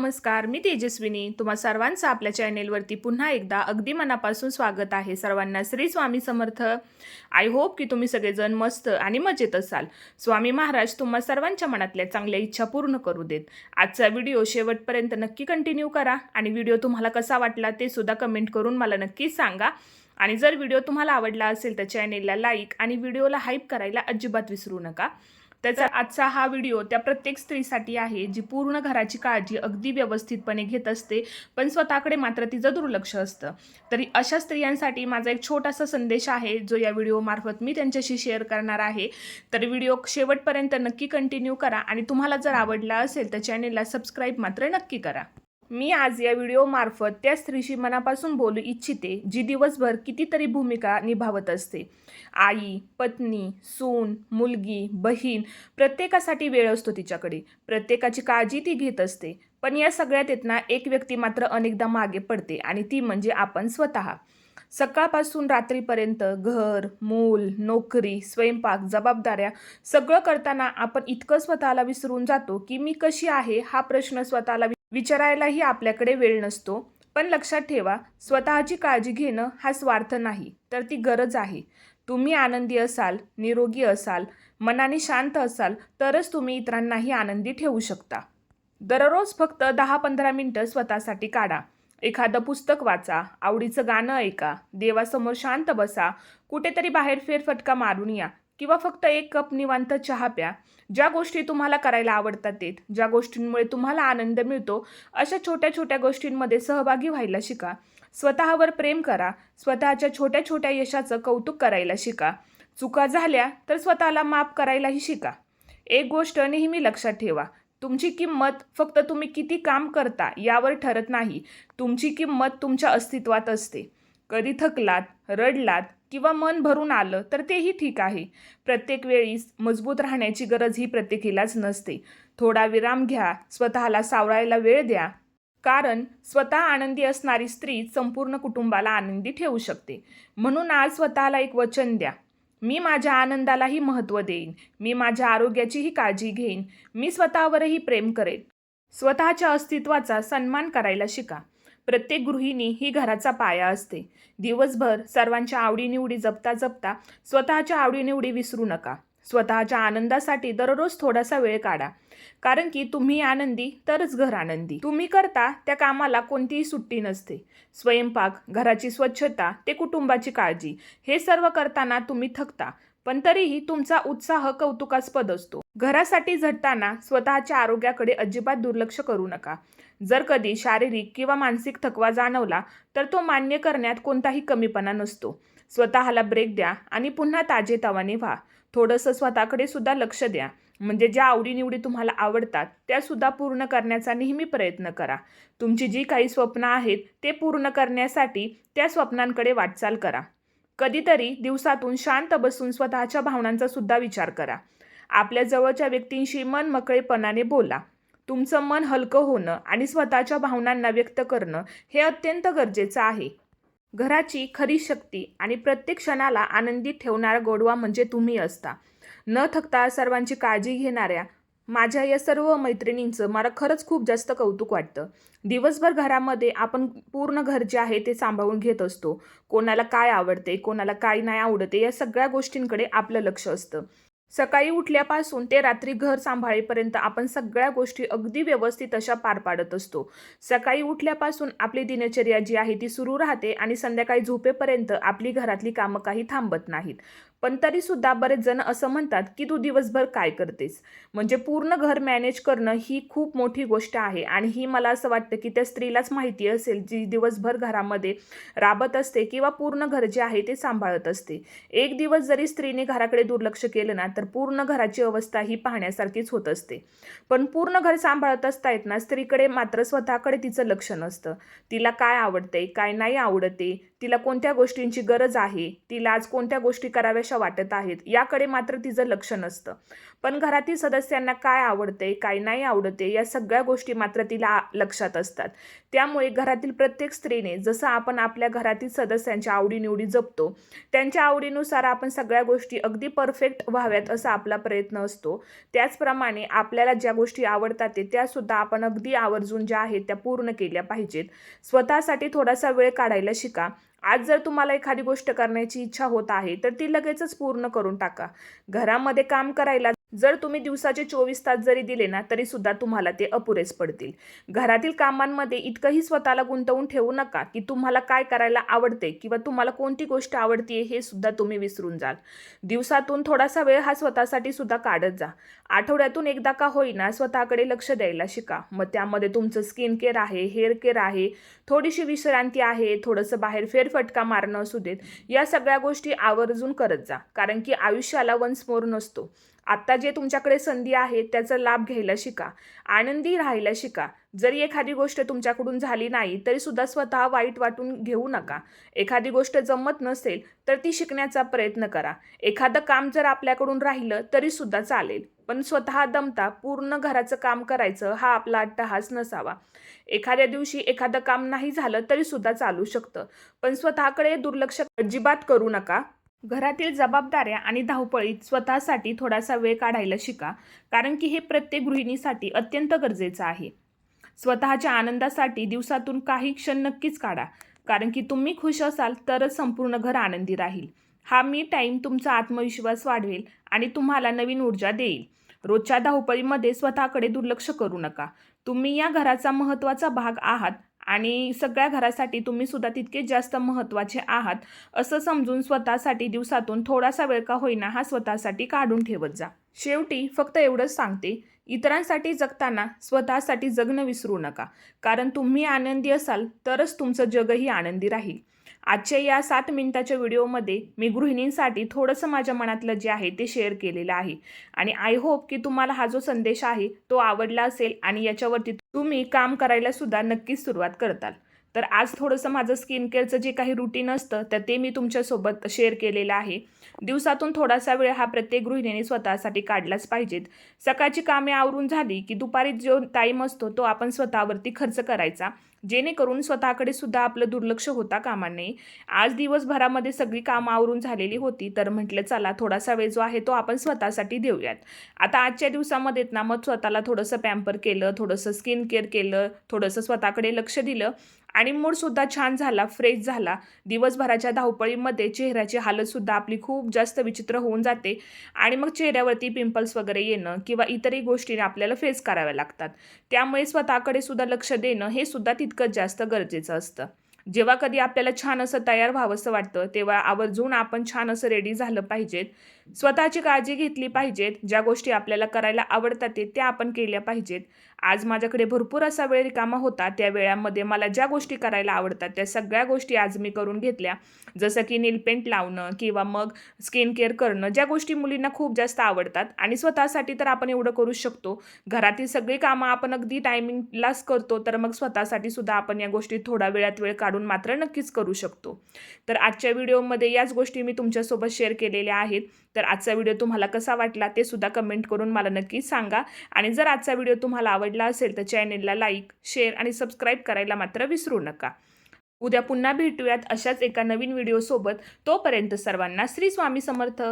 नमस्कार, मी तेजस्विनी. तुम्हा सर्वांचं आपल्या चॅनेलवरती पुन्हा एकदा अगदी मनापासून स्वागत आहे. सर्वांना श्री स्वामी समर्थ. आय होप की तुम्ही सगळेजण मस्त आणि मजेत असाल. स्वामी महाराज तुम्हा सर्वांच्या मनातल्या चांगल्या इच्छा पूर्ण करू देत. आजचा व्हिडिओ शेवटपर्यंत नक्की कंटिन्यू करा आणि व्हिडिओ तुम्हाला कसा वाटला ते सुद्धा कमेंट करून मला नक्कीच सांगा. आणि जर व्हिडिओ तुम्हाला आवडला असेल तर चॅनेलला लाईक आणि व्हिडिओला हाईप करायला अजिबात विसरू नका. त्याचा आजचा हा व्हिडिओ त्या प्रत्येक स्त्रीसाठी आहे जी पूर्ण घराची काळजी अगदी व्यवस्थितपणे घेत असते, पण स्वतःकडे मात्र तिचं दुर्लक्ष असतं. तरी अशा स्त्रियांसाठी माझा एक छोटासा संदेश आहे जो या व्हिडिओमार्फत मी त्यांच्याशी शेअर करणार आहे. तर व्हिडिओ शेवटपर्यंत नक्की कंटिन्यू करा आणि तुम्हाला जर आवडला असेल तर चॅनेलला सबस्क्राईब मात्र नक्की करा. मी आज या व्हिडिओमार्फत त्या स्त्रीशी मनापासून बोलू इच्छिते जी दिवसभर कितीतरी भूमिका निभावत असते. आई, पत्नी, सून, मुलगी, बहीण प्रत्येकासाठी वेळ असतो तिच्याकडे. प्रत्येकाची काळजी ती घेत असते. पण या सगळ्यात एक व्यक्ती मात्र अनेकदा मागे पडते आणि ती म्हणजे आपण स्वतः. सकाळपासून रात्रीपर्यंत घर, मूल, नोकरी, स्वयंपाक, जबाबदाऱ्या सगळं करताना आपण इतकं स्वतःला विसरून जातो की मी कशी आहे हा प्रश्न स्वतःला विचारायलाही आपल्याकडे वेळ नसतो. पण लक्षात ठेवा, स्वतःची काळजी घेणं हा स्वार्थ नाही, तर ती गरज आहे. तुम्ही आनंदी असाल, निरोगी असाल, मनाने शांत असाल तरच तुम्ही इतरांनाही आनंदी ठेवू शकता. दररोज फक्त 10-15 मिनिटं स्वतःसाठी काढा. एखादं पुस्तक वाचा, आवडीचं गाणं ऐका, देवासमोर शांत बसा, कुठेतरी बाहेर फेरफटका मारून या किंवा फक्त एक कप निवांत चहा प्या. ज्या गोष्टी तुम्हाला करायला आवडतात ज्या गोष्टींमुळे तुम्हाला आनंद मिळतो अशा छोट्या छोट्या गोष्टींमध्ये सहभागी व्हायला शिका. स्वतःवर प्रेम करा. स्वतःच्या छोट्या छोट्या यशाचं कौतुक करायला शिका. चुका झाल्या तर स्वतःला माफ करायलाही शिका. एक गोष्ट नेहमी लक्षात ठेवा, तुमची किंमत फक्त तुम्ही किती काम करता यावर ठरत नाही. तुमची किंमत तुमच्या अस्तित्वात असते. कधी थकलात, रडलात किंवा मन भरून आलं तर तेही ठीक आहे. प्रत्येक वेळी मजबूत राहण्याची गरज ही प्रत्येकीलाच नसते. थोडा विराम घ्या, स्वतःला सावरायला वेळ द्या. कारण स्वतः आनंदी असणारी स्त्री संपूर्ण कुटुंबाला आनंदी ठेवू शकते. म्हणून आज स्वतःला एक वचन द्या. मी माझ्या आनंदालाही महत्त्व देईन. मी माझ्या आरोग्याचीही काळजी घेईन. मी स्वतःवरही प्रेम करेन. स्वतःच्या अस्तित्वाचा सन्मान करायला शिका. प्रत्येक गृहिणी ही घराचा पाया असते. दिवसभर सर्वांच्या आवडीनिवडी जपता जपता स्वतःच्या आवडीनिवडी विसरू नका. स्वतःच्या आनंदासाठी दररोज थोडासा वेळ काढा. कारण की तुम्ही आनंदी तरच घर आनंदी. तुम्ही करता त्या कामाला कोणतीही सुट्टी नसते. स्वयंपाक, घराची स्वच्छता ते कुटुंबाची काळजी हे सर्व करताना तुम्ही थकता, पण तरीही तुमचा उत्साह कौतुकास्पद असतो. घरासाठी झटताना स्वतःच्या आरोग्याकडे अजिबात दुर्लक्ष करू नका. जर कधी शारीरिक किंवा मानसिक थकवा जाणवला तर तो मान्य करण्यात कोणताही कमीपणा नसतो. स्वतःला ब्रेक द्या आणि पुन्हा ताजेतवाने व्हा. थोडंसं स्वतःकडे सुद्धा लक्ष द्या. म्हणजे ज्या आवडीनिवडी तुम्हाला आवडतात त्या सुद्धा पूर्ण करण्याचा नेहमी प्रयत्न करा. तुमची जी काही स्वप्न आहेत ते पूर्ण करण्यासाठी त्या स्वप्नांकडे वाटचाल करा. कधीतरी दिवसातून शांत बसून स्वतःच्या भावनांचा सुद्धा विचार करा. आपल्या जवळच्या व्यक्तींशी मन मोकळेपणाने बोला. तुमचं मन हलकं होणं आणि स्वतःच्या भावनांना व्यक्त करणं हे अत्यंत गरजेचं आहे. घराची खरी शक्ती आणि प्रत्येक क्षणाला आनंदित ठेवणारा गोडवा म्हणजे तुम्ही असता. न थकता सर्वांची काळजी घेणाऱ्या माझ्या या सर्व मैत्रिणींचं मला खरंच खूप जास्त कौतुक वाटतं. दिवसभर घरामध्ये आपण पूर्ण घर जे आहे ते सांभाळून घेत असतो. कोणाला काय आवडते, कोणाला काय नाही आवडते या सगळ्या गोष्टींकडे आपलं लक्ष असतं. सकाळी उठल्यापासून ते रात्री घर सांभाळेपर्यंत आपण सगळ्या गोष्टी अगदी व्यवस्थित अशा पार पाडत असतो. सकाळी उठल्यापासून आपली दिनचर्या जी आहे ती सुरू राहते आणि संध्याकाळी झोपेपर्यंत आपली घरातली कामं काही थांबत नाहीत. पण तरीसुद्धा बरेच जण असं म्हणतात की तू दिवसभर काय करतेस. म्हणजे पूर्ण घर मॅनेज करणं ही खूप मोठी गोष्ट आहे आणि ही मला असं वाटतं की त्या स्त्रीलाच माहिती असेल जी दिवसभर घरामध्ये राबत असते किंवा पूर्ण घर जे आहे ते सांभाळत असते. एक दिवस जरी स्त्रीने घराकडे दुर्लक्ष केलं ना तर पूर्ण घराची अवस्था ही पाहण्यासारखीच होत असते. पण पूर्ण घर सांभाळत असतायत ना स्त्रीकडे मात्र स्वतःकडे तिचं लक्ष नसतं. तिला काय आवडते, काय नाही आवडते तिला कोणत्या गोष्टींची गरज आहे, तिला आज कोणत्या गोष्टी कराव्याशा वाटत आहेत, याकडे मात्र तिचं लक्ष नसतं. पण घरातील सदस्यांना काय आवडते, काय नाही आवडते, या सगळ्या गोष्टी मात्र तिला लक्षात असतात. त्यामुळे घरातील प्रत्येक स्त्रीने जसं आपण आपल्या घरातील सदस्यांच्या आवडीनिवडी जपतो, त्यांच्या आवडीनुसार आपण सगळ्या गोष्टी अगदी परफेक्ट व्हाव्यात असा आपला प्रयत्न असतो. त्याचप्रमाणे आपल्याला ज्या गोष्टी आवडतात त्यासुद्धा आपण अगदी आवर्जून ज्या आहेत त्या पूर्ण केल्या पाहिजेत. स्वतःसाठी थोडासा वेळ काढायला शिका. आज जर तुम्हाला एखादी गोष्ट करण्याची इच्छा होत आहे तर ती लगेचच पूर्ण करून टाका. घरामध्ये काम करायला जर तुम्ही दिवसाचे 24 तास जरी दिले ना तरी सुद्धा तुम्हाला ते अपुरेच पडतील. घरातील कामांमध्ये इतकंही स्वतःला गुंतवून ठेवू नका की तुम्हाला काय करायला आवडते किंवा तुम्हाला कोणती गोष्ट आवडते हे सुद्धा तुम्ही विसरून जाल. दिवसातून थोडासा वेळ हा स्वतःसाठी सुद्धा काढत जा. आठवड्यातून एकदा का होईना स्वतःकडे लक्ष द्यायला शिका. मग त्यामध्ये तुमचं स्किन केअर आहे, हेअर केअर आहे, थोडीशी विश्रांती आहे, थोडंसं बाहेर फेरफटका मारणं असू देत, या सगळ्या गोष्टी आवर्जून करत जा. कारण की आयुष्याला वन्स मोर नसतो. आत्ता जे तुमच्याकडे संधी आहे त्याचा लाभ घ्यायला शिका. आनंदी राहायला शिका. जरी एखादी गोष्ट तुमच्याकडून झाली नाही तरी सुद्धा स्वतः वाईट वाटून घेऊ नका. एखादी गोष्ट जमत नसेल तर ती शिकण्याचा प्रयत्न करा. एखादं काम जर आपल्याकडून राहिलं तरी सुद्धा चालेल, पण स्वतः दमता पूर्ण घराचं काम करायचं हा आपला अट्टहास नसावा. एखाद्या दिवशी एखादं काम नाही झालं तरी सुद्धा चालू शकतं, पण स्वतःकडे दुर्लक्ष अजिबात करू नका. घरातील जबाबदाऱ्या आणि धावपळीत स्वतःसाठी थोडासा वेळ काढायला शिका. कारण की हे प्रत्येक गृहिणीसाठी अत्यंत गरजेचं आहे. स्वतःच्या आनंदासाठी दिवसातून काही क्षण नक्कीच काढा. कारण की तुम्ही खुश असाल तरच संपूर्ण घर आनंदी राहील. हा मी टाईम तुमचा आत्मविश्वास वाढवेल आणि तुम्हाला नवीन ऊर्जा देईल. रोजच्या धावपळीमध्ये स्वतःकडे दुर्लक्ष करू नका. तुम्ही या घराचा महत्त्वाचा भाग आहात आणि सगळ्या घरासाठी तुम्ही सुद्धा तितकेच जास्त महत्त्वाचे आहात असं समजून स्वतःसाठी दिवसातून थोडासा वेळ का होईना हा स्वतःसाठी काढून ठेवत जा. शेवटी फक्त एवढंच सांगते, इतरांसाठी जगताना स्वतःसाठी जगणं विसरू नका. कारण तुम्ही आनंदी असाल तरच तुमचं जगही आनंदी राहील. आजच्या या 7 मिनिटाच्या व्हिडिओमध्ये मी गृहिणींसाठी थोडंसं माझ्या मनातलं जे आहे ते शेअर केलेलं आहे आणि आय होप की तुम्हाला हा जो संदेश आहे तो आवडला असेल आणि याच्यावरती तुम्ही काम करायला सुद्धा नक्कीच सुरुवात करताल. तर आज थोडंसं माझं स्किन केअरचं जे काही रुटीन असतं तर ते मी तुमच्यासोबत शेअर केलेलं आहे. दिवसातून थोडासा वेळ हा प्रत्येक गृहिणीने स्वतःसाठी काढलाच पाहिजेत. सकाळची कामे आवरून झाली की दुपारी जो टाईम असतो तो आपण स्वतःवरती खर्च करायचा, जेणेकरून स्वतःकडे सुद्धा आपलं दुर्लक्ष होता कामा नये. आज दिवसभरामध्ये सगळी कामं आवरून झालेली होती तर म्हटलं चला थोडासा वेळ जो आहे तो आपण स्वतःसाठी देऊयात. आता आजच्या दिवसामध्ये ना मग स्वतःला थोडंसं पॅम्पर केलं, थोडंसं स्किन केअर केलं, थोडंसं स्वतःकडे लक्ष दिलं आणि मूडसुद्धा छान झाला, फ्रेश झाला. दिवसभराच्या धावपळीमध्ये चेहऱ्याची हालतसुद्धा आपली खूप जास्त विचित्र होऊन जाते आणि मग चेहऱ्यावरती पिंपल्स वगैरे येणं किंवा इतरही गोष्टी आपल्याला फेस कराव्या लागतात. त्यामुळे स्वतःकडे सुद्धा लक्ष देणं हे सुद्धा तितकंच जास्त गरजेचं असतं. जेव्हा कधी आपल्याला छान असं तयार व्हावंसं वाटतं तेव्हा आवर्जून आपण छान असं रेडी झालं पाहिजेत. स्वतःची काळजी घेतली पाहिजेत. ज्या गोष्टी आपल्याला करायला आवडतात त्या आपण केल्या पाहिजेत. आज माझ्याकडे भरपूर असा वेळ रिकामा होता. त्या वेळामध्ये मला ज्या गोष्टी करायला आवडतात त्या सगळ्या गोष्टी आज मी करून घेतल्या. जसं की नेल पेंट लावणं किंवा मग स्किन केअर करणं, ज्या गोष्टी मुलींना खूप जास्त आवडतात आणि स्वतःसाठी तर आपण एवढं करू शकतो. घरातील सगळी कामं आपण अगदी टायमिंगलाच करतो तर मग स्वतःसाठी सुद्धा आपण या गोष्टी थोडा वेळात वेळ काढून मात्र नक्कीच करू शकतो. तर आजच्या व्हिडिओमध्ये याच गोष्टी मी तुमच्यासोबत शेअर केलेल्या आहेत. तर आजचा व्हिडिओ तुम्हाला कसा वाटला ते सुद्धा कमेंट करून मला नक्कीच सांगा आणि जर आजचा व्हिडिओ तुम्हाला आवडला असेल तर चॅनेलला लाईक, शेअर आणि सबस्क्राईब करायला मात्र विसरू नका. उद्या पुन्हा भेटूयात अशाच एका नवीन व्हिडिओसोबत. तोपर्यंत सर्वांना श्री स्वामी समर्थ.